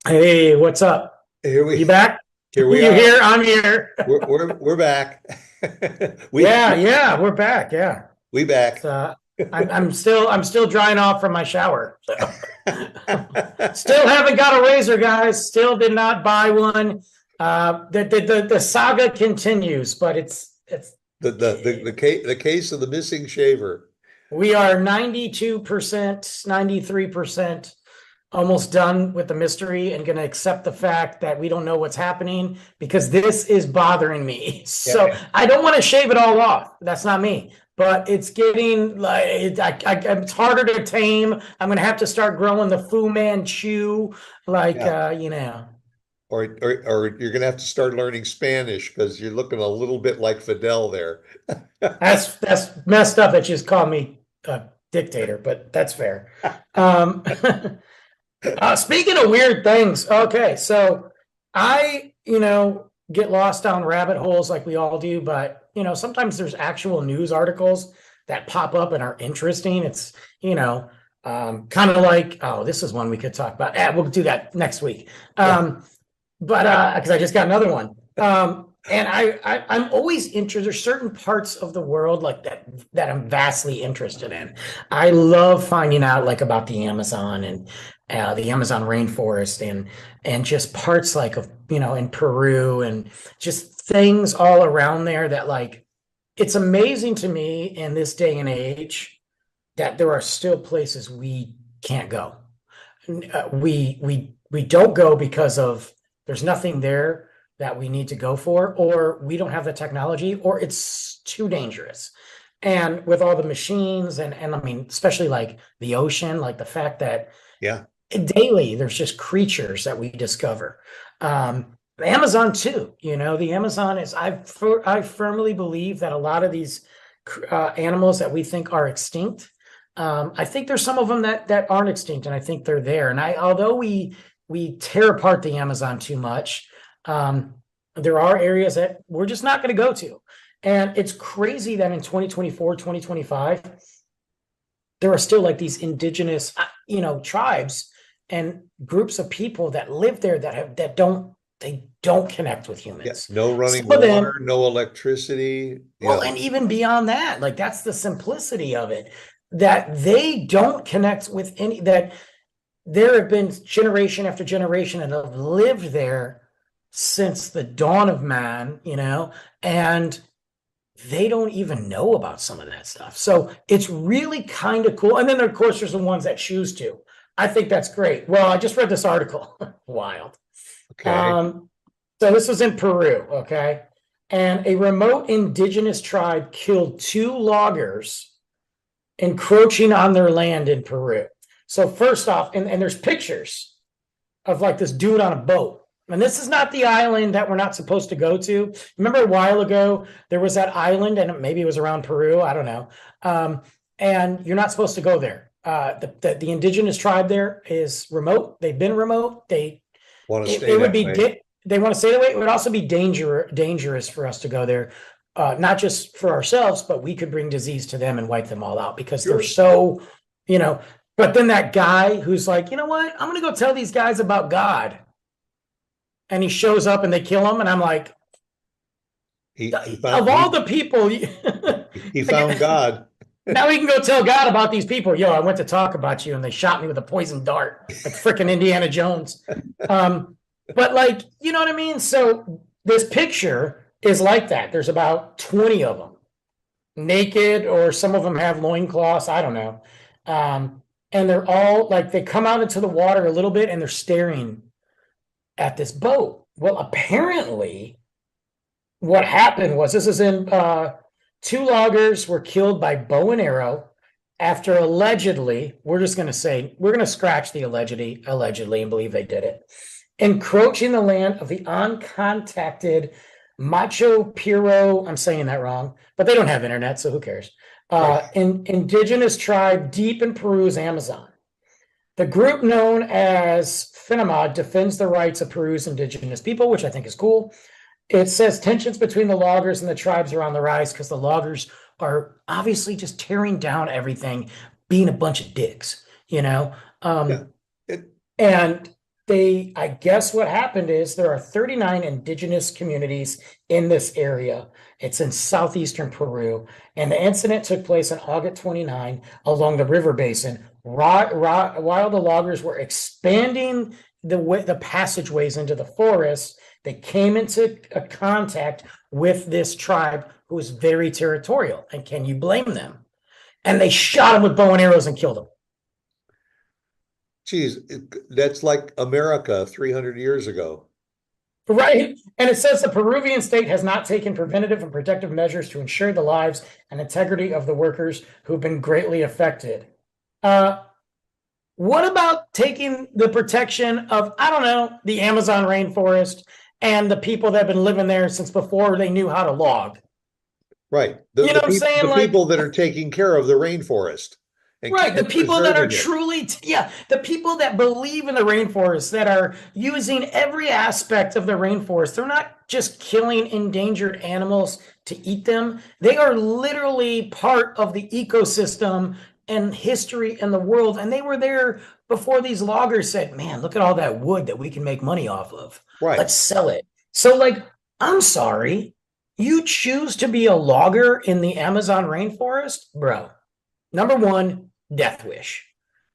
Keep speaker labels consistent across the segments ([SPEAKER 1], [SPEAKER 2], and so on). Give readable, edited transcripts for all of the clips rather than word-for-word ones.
[SPEAKER 1] Hey, what's up?
[SPEAKER 2] Here we
[SPEAKER 1] You back?
[SPEAKER 2] here we
[SPEAKER 1] You
[SPEAKER 2] are.
[SPEAKER 1] here? I'm here.
[SPEAKER 2] We're back. We
[SPEAKER 1] Yeah, yeah, we're back. Yeah.
[SPEAKER 2] we back.
[SPEAKER 1] So I'm still drying off from my shower. So still haven't got a razor, guys. Still did not buy one. The saga continues, but it's
[SPEAKER 2] The case of the missing shaver.
[SPEAKER 1] we are 92%, 93% almost done with the mystery and going to accept the fact that we don't know what's happening because this is bothering me.
[SPEAKER 2] Yeah.
[SPEAKER 1] So I don't want to shave it all off. That's not me. But it's getting like it's harder to tame. I'm gonna have to start growing the Fu Manchu, like
[SPEAKER 2] Yeah. Or you're gonna have to start learning Spanish because you're looking a little bit like Fidel there.
[SPEAKER 1] that's messed up. That just called me a dictator, but that's fair. Um, Speaking of weird things, okay, so I get lost down rabbit holes like we all do, but sometimes there's actual news articles that pop up and are interesting. It's, kind of like, oh, this is one we could talk about. We'll do that next week.
[SPEAKER 2] Yeah.
[SPEAKER 1] But because I just got another one. And I'm always interested. There's certain parts of the world like that I'm vastly interested in. I love finding out like about the Amazon and the Amazon rainforest and just parts like of in Peru and just things all around there that like it's amazing to me in this day and age that there are still places we can't go. We don't go because of there's nothing there that we need to go for, or we don't have the technology, or it's too dangerous. And with all the machines and I mean, especially like the ocean, like the fact that
[SPEAKER 2] Yeah.
[SPEAKER 1] daily there's just creatures that we discover. The Amazon too, the Amazon is I firmly believe that a lot of these animals that we think are extinct, I think there's some of them that aren't extinct, and I think they're there. And although we tear apart the Amazon too much, there are areas that we're just not going to go to. And it's crazy that in 2024, 2025, there are still like these indigenous, tribes and groups of people that live there that don't connect with
[SPEAKER 2] Yeah.
[SPEAKER 1] humans.
[SPEAKER 2] No running
[SPEAKER 1] Some of them,
[SPEAKER 2] water, no electricity.
[SPEAKER 1] well, and even beyond that, like that's the simplicity of it, that they don't connect with any that there have been generation after generation and have lived there since the dawn of man, and they don't even know about some of that stuff. So it's really kind of cool. And then, of course, there's the ones that choose to. I think that's great. Well, I just read this article. Wild.
[SPEAKER 2] Okay.
[SPEAKER 1] Um, so this was in Peru, okay? And a remote indigenous tribe killed two loggers encroaching on their land in Peru. So first off, and there's pictures of like this dude on a boat. And this is not the island that we're not supposed to go to. Remember a while ago, there was that island, and maybe it was around Peru. I don't know. And you're not supposed to go there. The indigenous tribe there is remote. They've been remote.
[SPEAKER 2] Want to stay
[SPEAKER 1] It would
[SPEAKER 2] that
[SPEAKER 1] be
[SPEAKER 2] way.
[SPEAKER 1] they want to stay that way. It would also be dangerous for us to go there, not just for ourselves, but we could bring disease to them and wipe them all out because they're
[SPEAKER 2] Sure.
[SPEAKER 1] so, you know. But then that guy who's like, you know what? I'm gonna go tell these guys about God, and he shows up and they kill him, and I'm like,
[SPEAKER 2] He
[SPEAKER 1] of
[SPEAKER 2] found
[SPEAKER 1] all the people,
[SPEAKER 2] he found God.
[SPEAKER 1] now we can go tell God about these people. Yo, I went to talk about you, and they shot me with a poison dart, like freaking Indiana Jones. But like, you know what I mean? So this picture is like that. There's about 20 of them naked, or some of them have loincloths. I don't know. And they're all like, they come out into the water a little bit and they're staring at this boat. Well, apparently, what happened was this is in two loggers were killed by bow and arrow after allegedly, we're going to scratch the allegedly and believe they did it, encroaching the land of the uncontacted Macho Piro. I'm saying that wrong, but they don't have internet, so who cares?
[SPEAKER 2] Right.
[SPEAKER 1] Indigenous tribe deep in Peru's Amazon. The group known as FINAMA defends the rights of Peru's indigenous people, which I think is cool. It says tensions between the loggers and the tribes are on the rise because the loggers are obviously just tearing down everything, being a bunch of dicks, you know?
[SPEAKER 2] Yeah. It,
[SPEAKER 1] And I guess what happened is there are 39 indigenous communities in this area. It's in southeastern Peru, and the incident took place on August 29 along the river basin. While the loggers were expanding the passageways into the forest, they came into contact with this tribe who was very territorial. And can you blame them? And they shot him with bow and arrows and killed him.
[SPEAKER 2] Geez, that's like America 300 years ago.
[SPEAKER 1] Right. And it says the Peruvian state has not taken preventative and protective measures to ensure the lives and integrity of the workers who've been greatly affected. What about taking the protection of, I don't know, the Amazon rainforest and the people that have been living there since before they knew how to log?
[SPEAKER 2] Right.
[SPEAKER 1] You know what I'm saying?
[SPEAKER 2] The
[SPEAKER 1] Like,
[SPEAKER 2] people that are taking care of the rainforest
[SPEAKER 1] right, the
[SPEAKER 2] and
[SPEAKER 1] people that are
[SPEAKER 2] preserving it.
[SPEAKER 1] truly, yeah, the people that believe in the rainforest, that are using every aspect of the rainforest. They're not just killing endangered animals to eat them. They are literally part of the ecosystem and history and the world. And they were there before these loggers said, man, look at all that wood that we can make money off of.
[SPEAKER 2] Right.
[SPEAKER 1] Let's sell it. So, like, I'm sorry, you choose to be a logger in the Amazon rainforest, bro. Number one, death wish.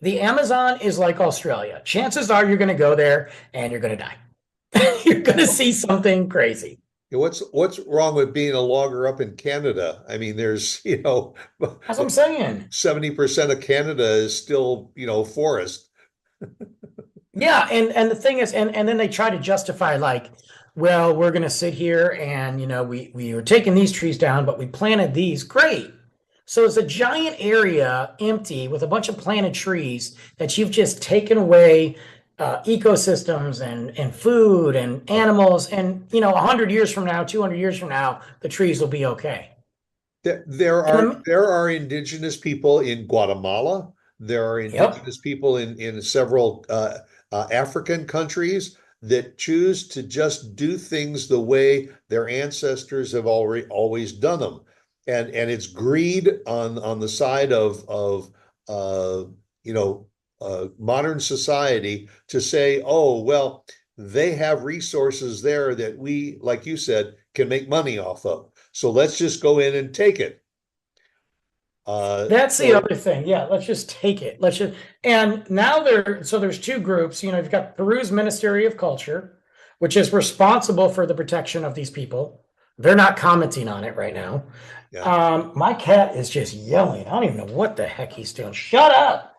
[SPEAKER 1] The Amazon is like Australia. Chances are you're going to go there and you're going to die. You're going to see something crazy.
[SPEAKER 2] What's wrong with being a logger up in Canada? I mean, there's,
[SPEAKER 1] That's what I'm saying.
[SPEAKER 2] 70% of Canada is still, forest.
[SPEAKER 1] Yeah, and the thing is, and then they try to justify like, well, we're going to sit here and we were taking these trees down, but we planted these. Great. So it's a giant area empty with a bunch of planted trees that you've just taken away ecosystems and food and animals. And, 100 years from now, 200 years from now, the trees will be okay.
[SPEAKER 2] There are indigenous people in Guatemala. There are
[SPEAKER 1] Yep.
[SPEAKER 2] indigenous people in several African countries that choose to just do things the way their ancestors have always done them. And it's greed on the side of modern society to say, oh, well, they have resources there that we, like you said, can make money off of. So let's just go in and take it.
[SPEAKER 1] That's the other thing. Yeah, let's just take it. And now there's two groups. You've got Peru's Ministry of Culture, which is responsible for the protection of these people. They're not commenting on it right now. Yeah. My cat is just yelling. I don't even know what the heck he's doing. Shut up.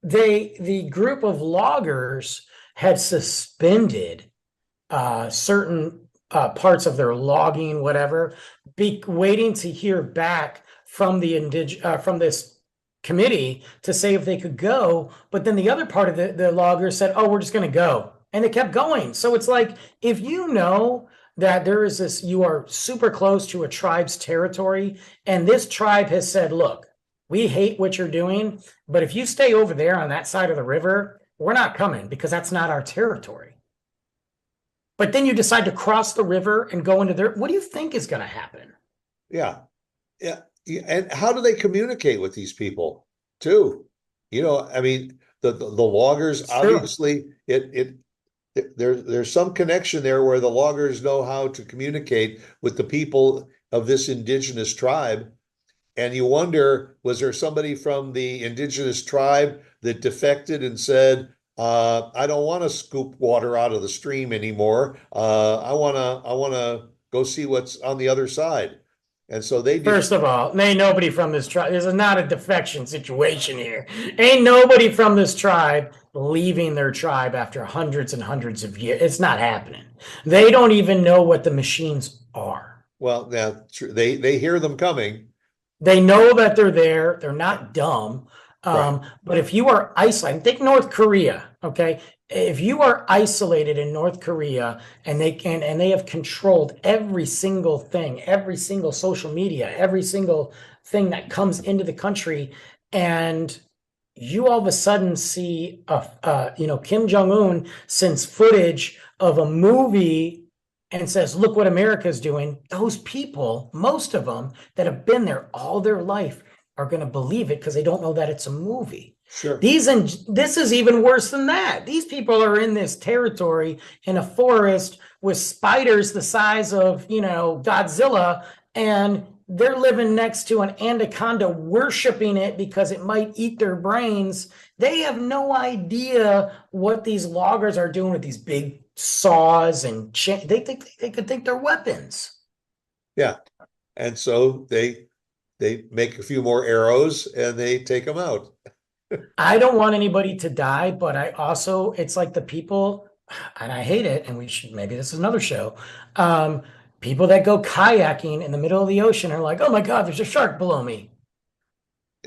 [SPEAKER 1] The group of loggers had suspended certain parts of their logging, whatever, waiting to hear back from from this committee to say if they could go. But then the other part of the loggers said, oh, we're just going to go. And they kept going. So it's like, if you know that there is this, you are super close to a tribe's territory, and this tribe has said, look, we hate what you're doing, but if you stay over there on that side of the river, we're not coming because that's not our territory. But then you decide to cross the river and go into there. What do you think is going to happen?
[SPEAKER 2] Yeah. And how do they communicate with these people too? I mean, the loggers, obviously there's some connection there where the loggers know how to communicate with the people of this indigenous tribe. And you wonder, was there somebody from the indigenous tribe that defected and said, I don't want to scoop water out of the stream anymore. I want to go see what's on the other side. And so they
[SPEAKER 1] First of all, ain't nobody from this tribe. This is not a defection situation here. Ain't nobody from this tribe leaving their tribe after hundreds and hundreds of years. It's not happening. They don't even know what the machines are.
[SPEAKER 2] Well, now they hear them coming.
[SPEAKER 1] They know that they're there. They're not dumb.
[SPEAKER 2] Right.
[SPEAKER 1] But if you are isolated, think North Korea, okay? If you are isolated in North Korea and they have controlled every single thing, every single social media, every single thing that comes into the country, and you all of a sudden see Kim Jong-un sends footage of a movie and says, look what America's doing. Those people, most of them that have been there all their life, are going to believe it because they don't know that it's a movie.
[SPEAKER 2] Sure.
[SPEAKER 1] This is even worse than that. These people are in this territory in a forest with spiders the size of, Godzilla, and they're living next to an anaconda, worshiping it because it might eat their brains. They have no idea what these loggers are doing with these big saws, and they could think they're weapons.
[SPEAKER 2] Yeah. And so they make a few more arrows and they take them out.
[SPEAKER 1] I don't want anybody to die, but it's like the people, and I hate it, and maybe this is another show. People that go kayaking in the middle of the ocean are like, oh my God, there's a shark below me.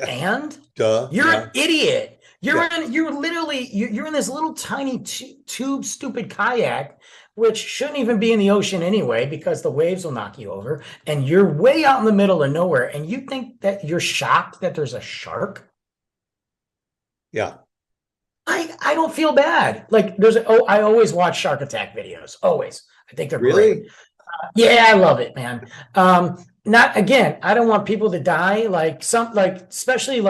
[SPEAKER 1] And you're an idiot. You're in this little tiny tube stupid kayak, which shouldn't even be in the ocean anyway, because the waves will knock you over. And you're way out in the middle of nowhere. And you think that you're shocked that there's a shark?
[SPEAKER 2] Yeah.
[SPEAKER 1] I don't feel bad. Like I always watch shark attack videos. Always. I think they're great. Yeah, I love it, man. I don't want people to die. Especially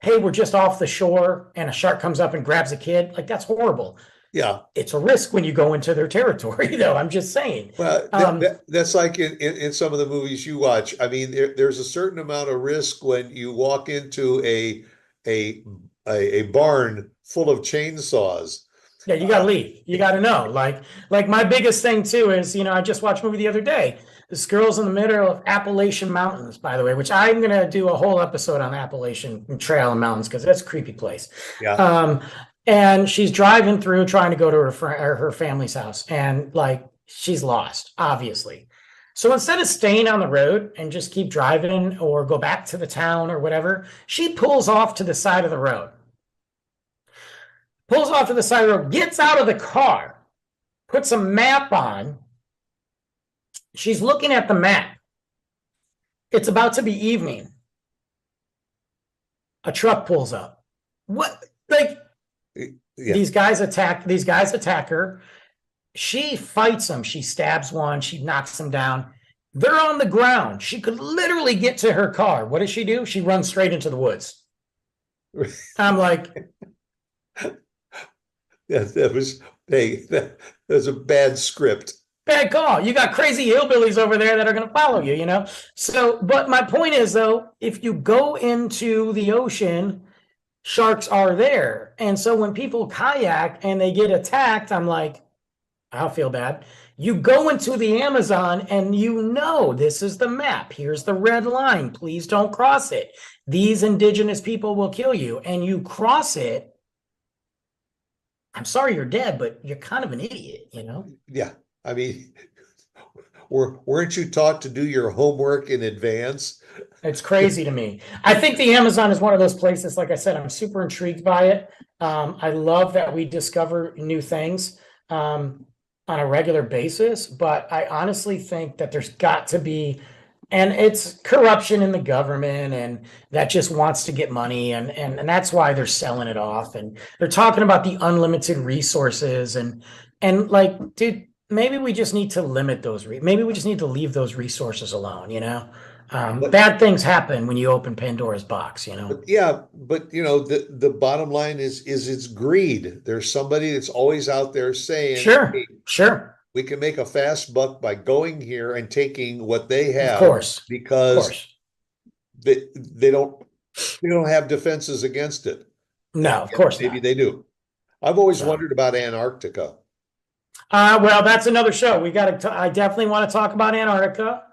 [SPEAKER 1] hey, we're just off the shore and a shark comes up and grabs a kid. Like, that's horrible.
[SPEAKER 2] Yeah.
[SPEAKER 1] It's a risk when you go into their territory, though. I'm just saying.
[SPEAKER 2] Well, that's like in some of the movies you watch. I mean, there's a certain amount of risk when you walk into a barn full of chainsaws.
[SPEAKER 1] Yeah, you gotta leave. You gotta know. Like my biggest thing too is, I just watched a movie the other day. This girl's in the middle of Appalachian Mountains, by the way, which I'm gonna do a whole episode on Appalachian Trail and Mountains because that's a creepy place.
[SPEAKER 2] Yeah.
[SPEAKER 1] And she's driving through trying to go to her family's house, and she's lost, obviously. So instead of staying on the road and just keep driving or go back to the town or whatever, she pulls off to the side of the road. Gets out of the car, puts a map on. She's looking at the map. It's about to be evening. A truck pulls up. What? These guys attack her. She fights them. She stabs one. She knocks them down. They're on the ground. She could literally get to her car. What does she do? She runs straight into the woods. I'm like,
[SPEAKER 2] that was a bad script.
[SPEAKER 1] Bad call. You got crazy hillbillies over there that are going to follow you, So, but my point is, though, if you go into the ocean, sharks are there. And so when people kayak and they get attacked, I'm like, I'll feel bad. You go into the Amazon and this is the map. Here's the red line. Please don't cross it. These indigenous people will kill you. And you cross it. I'm sorry you're dead, but you're kind of an idiot,
[SPEAKER 2] Yeah. I mean, weren't you taught to do your homework in advance?
[SPEAKER 1] It's crazy to me. I think the Amazon is one of those places, like I said, I'm super intrigued by it. I love that we discover new things on a regular basis, but I honestly think that there's got to be, and it's corruption in the government, and that just wants to get money, and that's why they're selling it off, and they're talking about the unlimited resources, and dude, maybe we just need to limit those. Maybe we just need to leave those resources alone. Bad things happen when you open Pandora's box.
[SPEAKER 2] But the bottom line is it's greed. There's somebody that's always out there saying,
[SPEAKER 1] sure.
[SPEAKER 2] We can make a fast buck by going here and taking what they have,
[SPEAKER 1] of course,
[SPEAKER 2] because they don't have defenses against it.
[SPEAKER 1] No, of course
[SPEAKER 2] maybe
[SPEAKER 1] not.
[SPEAKER 2] They do. I've always wondered about Antarctica.
[SPEAKER 1] Well, that's another show. I definitely want to talk about Antarctica.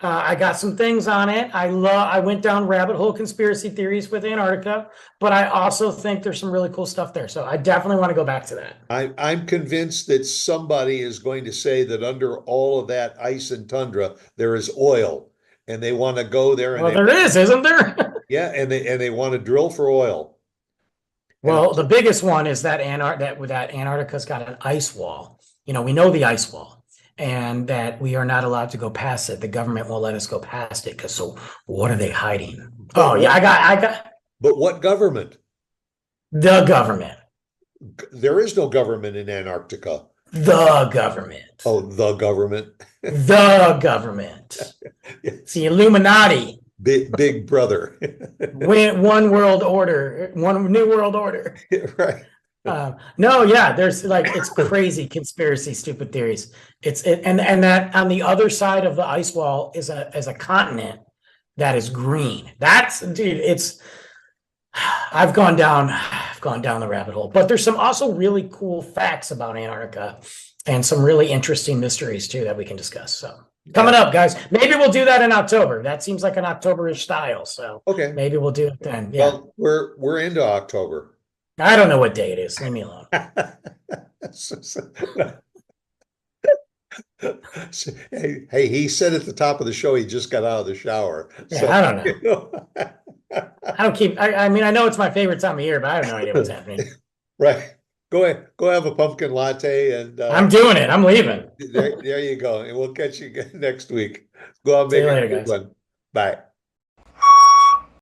[SPEAKER 1] I got some things on it. I went down rabbit hole conspiracy theories with Antarctica, but I also think there's some really cool stuff there. So I definitely want to go back to that.
[SPEAKER 2] I'm convinced that somebody is going to say that under all of that ice and tundra, there is oil, and they want to go there.
[SPEAKER 1] And there is, isn't there?
[SPEAKER 2] Yeah, and they want to drill for oil.
[SPEAKER 1] Well, the biggest one is that Antarctica's got an ice wall. We know the ice wall. And that we are not allowed to go past it. The government won't let us go past it. So what are they hiding? I got.
[SPEAKER 2] But what government?
[SPEAKER 1] The government.
[SPEAKER 2] There is no government in Antarctica.
[SPEAKER 1] The government.
[SPEAKER 2] Oh, the government.
[SPEAKER 1] The government. It's the Illuminati.
[SPEAKER 2] big brother.
[SPEAKER 1] One world order, one new world order.
[SPEAKER 2] Right.
[SPEAKER 1] No, yeah, there's like it's crazy conspiracy, stupid theories. And that on the other side of the ice wall is a continent that is green. That's dude, it's I've gone down the rabbit hole. But there's some also really cool facts about Antarctica and some really interesting mysteries too that we can discuss. So coming up, guys. Maybe we'll do that in October. That seems like an October-ish style. So
[SPEAKER 2] Okay.
[SPEAKER 1] maybe we'll do it then. Yeah.
[SPEAKER 2] Well, we're into October.
[SPEAKER 1] I don't know what day it is. Leave me alone.
[SPEAKER 2] Hey, he said at the top of the show he just got out of the shower.
[SPEAKER 1] Yeah,
[SPEAKER 2] So,
[SPEAKER 1] I don't know.
[SPEAKER 2] you know.
[SPEAKER 1] I don't keep. I mean, I know it's my favorite time of year, but I have no idea what's happening.
[SPEAKER 2] Right. Go ahead. Go have a pumpkin latte, and
[SPEAKER 1] I'm doing it. I'm leaving.
[SPEAKER 2] there you go. And we'll catch you again next week. Go out and
[SPEAKER 1] See
[SPEAKER 2] make
[SPEAKER 1] you
[SPEAKER 2] a
[SPEAKER 1] later,
[SPEAKER 2] good
[SPEAKER 1] guys.
[SPEAKER 2] one. Bye.